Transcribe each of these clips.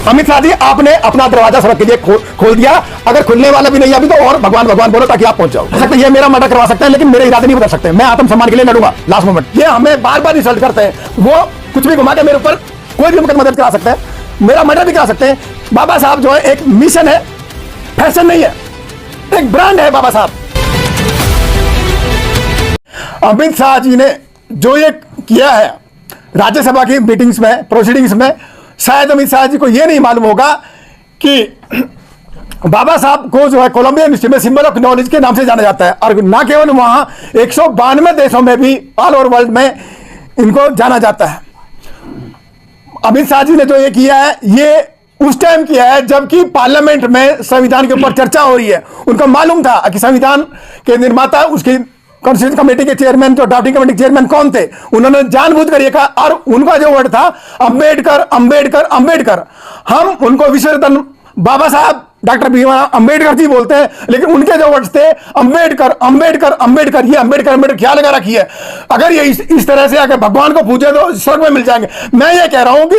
अमित शाह जी, आपने अपना दरवाजा सड़क के लिए खोल दिया। अगर खुलने वाला भी नहीं अभी तो और भगवान भगवान बोलो ताकि आप पहुंच जाओ। हो सकता है ये मेरा मर्डर करवा सकते हैं लेकिन मेरे इरादे नहीं बदल सकते। मैं आत्मसम्मान के लिए लड़ूंगा लास्ट मोमेंट। ये हमें बार बार इंसल्ट करते हैं, वो कुछ भी घुमा के मेरे ऊपर कोई भी मुकदमा दर्ज करा सकते हैं, मेरा मर्डर भी करा सकते हैं। बाबा साहब जो है एक मिशन है, फैशन नहीं है, एक ब्रांड है बाबा साहब। अमित शाह जी ने जो ये किया है राज्यसभा की मीटिंग्स में, प्रोसीडिंग्स में, शायद अमित शाह जी को यह नहीं मालूम होगा कि बाबा साहब को जो है कोलंबिया यूनिवर्सिटी में सिंबल ऑफ नॉलेज के नाम से जाना जाता है, और ना केवल वहां 192 देशों में भी ऑल ओवर वर्ल्ड में इनको जाना जाता है। अमित शाह जी ने जो ये किया है, ये उस टाइम किया है जबकि पार्लियामेंट में संविधान के ऊपर चर्चा हो रही है। उनको मालूम था कि संविधान के निर्माता, उसकी कॉन्स्टिट्यूशन कमेटी के चेयरमैन, जो ड्राफ्टिंग कमेटी के चेयरमैन कौन थे, उन्होंने जानबूझकर ये कहा, और उनका जो वर्ड था अंबेडकर अंबेडकर अंबेडकर। हम उनको विश्वरत्न बाबा साहब डॉक्टर भीमराव अंबेडकर जी बोलते हैं, लेकिन उनके जो वर्ड्स थे अंबेडकर अंबेडकर अंबेडकर। ये अंबेडकर अंबेडकर क्या लगा रखी है? अगर ये इस तरह से अगर भगवान को पूजे तो स्वर्ग में मिल जाएंगे। मैं ये कह रहा हूं कि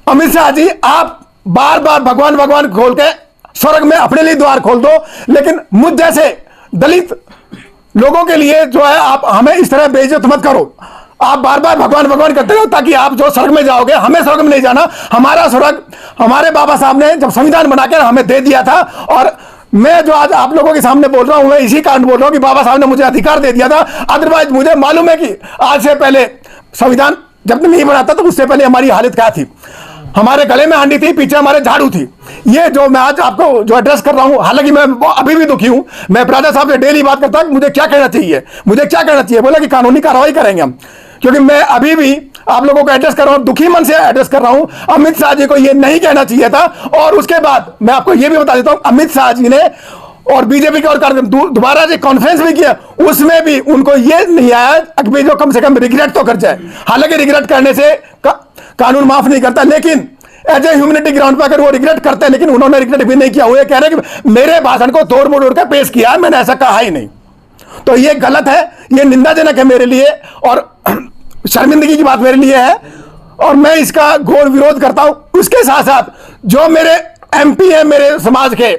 अमित शाह जी, आप बार बार भगवान भगवान खोल के स्वर्ग में अपने लिए द्वार खोल दो, लेकिन मुझ जैसे दलित लोगों के लिए जो है आप हमें इस तरह बेइज्जत मत करो। आप बार बार भगवान भगवान करते रहो ताकि आप जो स्वर्ग में जाओगे, हमें स्वर्ग में नहीं जाना। हमारा स्वर्ग हमारे बाबा साहब ने जब संविधान बनाकर हमें दे दिया था, और मैं जो आज आप लोगों के सामने बोल रहा हूं मैं इसी कारण बोल रहा हूं कि बाबा साहब ने मुझे अधिकार दे दिया था। अदरवाइज मुझे मालूम है कि आज से पहले संविधान जब नहीं बनाता तो उससे पहले हमारी हालत क्या थी। हमारे गले में हांडी थी, पीछे हमारे झाड़ू थी। ये जो मैं आज आपको जो एड्रेस कर रहा हूं, हालांकि मैं अभी भी दुखी हूं। मैं राजा साहब से डेली बात करता हूं मुझे क्या कहना चाहिए, मुझे क्या कहना चाहिए। बोला कि कानूनी कार्रवाई करेंगे हम, क्योंकि मैं अभी भी आप लोगों को एड्रेस कर रहा हूं, दुखी मन से एड्रेस कर रहा हूं। अमित शाह जी को यह नहीं कहना चाहिए था। और उसके बाद मैं आपको यह भी बता देता हूं, अमित शाह जी ने और बीजेपी के और कार्यक्रम दोबारा जो कॉन्फ्रेंस भी किया, उसमें भी उनको यह नहीं आया कि जो कम से कम रिग्रेट तो कर जाए। हालांकि रिग्रेट करने से कानून माफ नहीं करता, लेकिन एज ए ह्यूमैनिटी ग्राउंड पर अगर वो रिग्रेट करते हैं, लेकिन उन्होंने रिग्रेट भी नहीं किया। वो ये कह रहे हैं कि मेरे भाषण को तोड़ मोड़ कर पेश किया, मैंने ऐसा कहा ही नहीं। तो ये गलत है, ये निंदाजनक है मेरे लिए, और शर्मिंदगी की बात मेरे लिए है, और मैं इसका घोर विरोध करता हूं। उसके साथ साथ जो मेरे एमपी हैं मेरे समाज के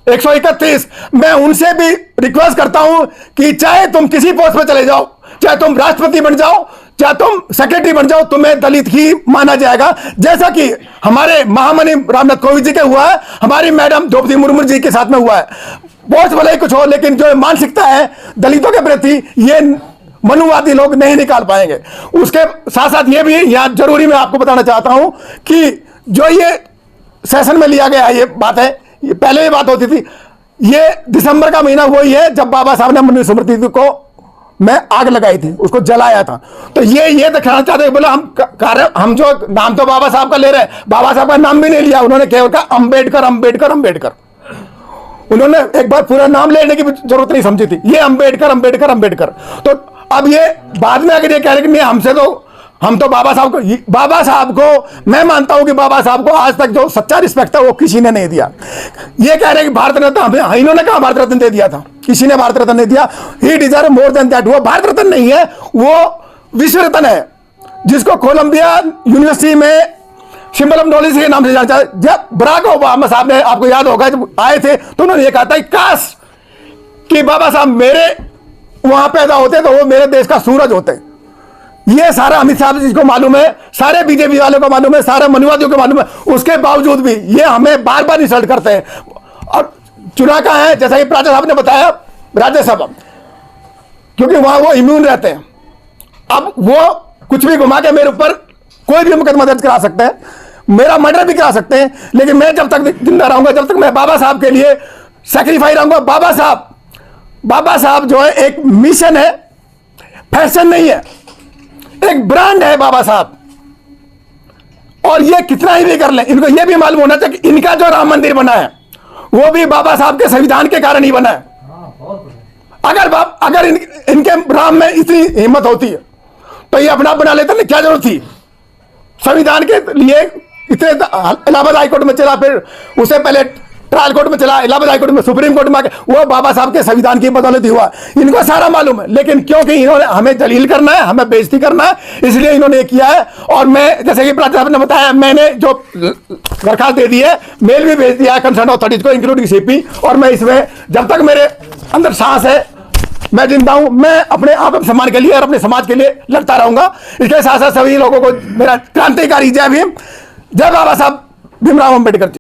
131, मैं उनसे भी रिक्वेस्ट करता हूं कि चाहे तुम किसी पोस्ट पे चले जाओ, चाहे तुम राष्ट्रपति बन जाओ, चाहे तुम सेक्रेटरी बन जाओ, तुम्हें दलित ही माना जाएगा। जैसा कि हमारे महामहिम रामनाथ कोविंद जी के हुआ है, हमारी मैडम द्रौपदी मुर्मू जी के साथ में हुआ है। पोस्ट भले ही कुछ हो, लेकिन जो मानसिकता है दलितों के प्रति, ये मनुवादी लोग नहीं निकाल पाएंगे। उसके साथ साथ ये भी यहां जरूरी मैं आपको बताना चाहता हूं कि जो ये सेशन में लिया गया ये बात है, ये पहले भी बात होती थी। ये दिसंबर का महीना वही है जब बाबा साहब ने मनुस्मृति को मैं आग लगाई थी, उसको जलाया था। तो ये दिखाना चाहते हैं, बोला हम जो नाम तो बाबा साहब का ले रहे हैं, बाबा साहब का नाम भी नहीं लिया, उन्होंने केवल कहा अंबेडकर अंबेडकर अंबेडकर। उन्होंने एक बार पूरा नाम लेने की जरूरत नहीं समझी थी, ये अंबेडकर अंबेडकर अंबेडकर। तो अब ये बाद में अगर ये कह रहे कि नहीं हमसे तो हम तो बाबा साहब को मैं मानता हूं कि बाबा साहब को आज तक जो सच्चा रिस्पेक्ट था वो किसी ने नहीं दिया। ये कह रहे कि भारत रत्न हमें, इन्होंने कहा भारत रत्न दे दिया था, किसी ने भारत रत्न नहीं दिया। He deserve more than that. वो भारत रत्न नहीं है, वो विश्व रत्न है, जिसको कोलंबिया यूनिवर्सिटी में सिंबल ऑफ नॉलेज के नाम से जाना जाता है। जब बराक ओबामा साहब ने, आपको याद होगा जब आए थे, तो उन्होंने ये कहा था काश कि बाबा साहब मेरे वहां पैदा होते तो वो मेरे देश का सूरज होते। ये सारा अमित शाह जी को मालूम है, सारे बीजेपी वालों को मालूम है, सारे मनुवादियों को मालूम है। उसके बावजूद भी ये हमें बार बार इंसल्ट करते हैं। और चुना का है, जैसा कि राजा साहब ने बताया, राज्यसभा, क्योंकि वहां वो इम्यून रहते हैं। अब वो कुछ भी घुमा के मेरे ऊपर कोई भी मुकदमा दर्ज करा सकते हैं, मेरा मर्डर भी करा सकते हैं, लेकिन मैं जब तक जिंदा रहूंगा, जब तक मैं बाबा साहब के लिए सैक्रिफाई रहूंगा। बाबा साहब जो है एक मिशन है, फैशन नहीं है, एक ब्रांड है बाबा साहब। और ये कितना ही भी कर ले, इनको ये भी मालूम होना चाहिए कि इनका जो राम मंदिर बना है वो भी बाबा साहब के संविधान के कारण ही बना है। अगर इनके राम में इतनी हिम्मत होती है तो ये अपना बना लेते ना, क्या जरूरत थी संविधान के लिए। इतने इलाहाबाद हाईकोर्ट में चला, फिर उससे पहले ट्रायल कोर्ट में चला, इलाहाबाद हाई कोर्ट में, सुप्रीम कोर्ट में आके, वो बाबा साहब के संविधान की बदौलत ही हुआ। इनको सारा मालूम है, लेकिन क्योंकि इन्होंने हमें जलील करना है, हमें बेइज्जती करना है, इसलिए इन्होंने ये किया है। और मैं, जैसे कि प्राचार्य साहब ने बताया, मैंने जो दरखास्त दे दी है, मेल भी भेज दिया है कंसर्न अथॉरिटीज को, इंक्लूडिंग सीपी। और मैं इसमें जब तक मेरे अंदर सांस है, मैं जिंदा हूं, मैं अपने आप सम्मान के लिए और अपने समाज के लिए लड़ता रहूंगा। इसके साथ साथ सभी लोगों को मेरा क्रांतिकारी जय भीम, जय बाबा साहब भीमराव अम्बेडकर जी।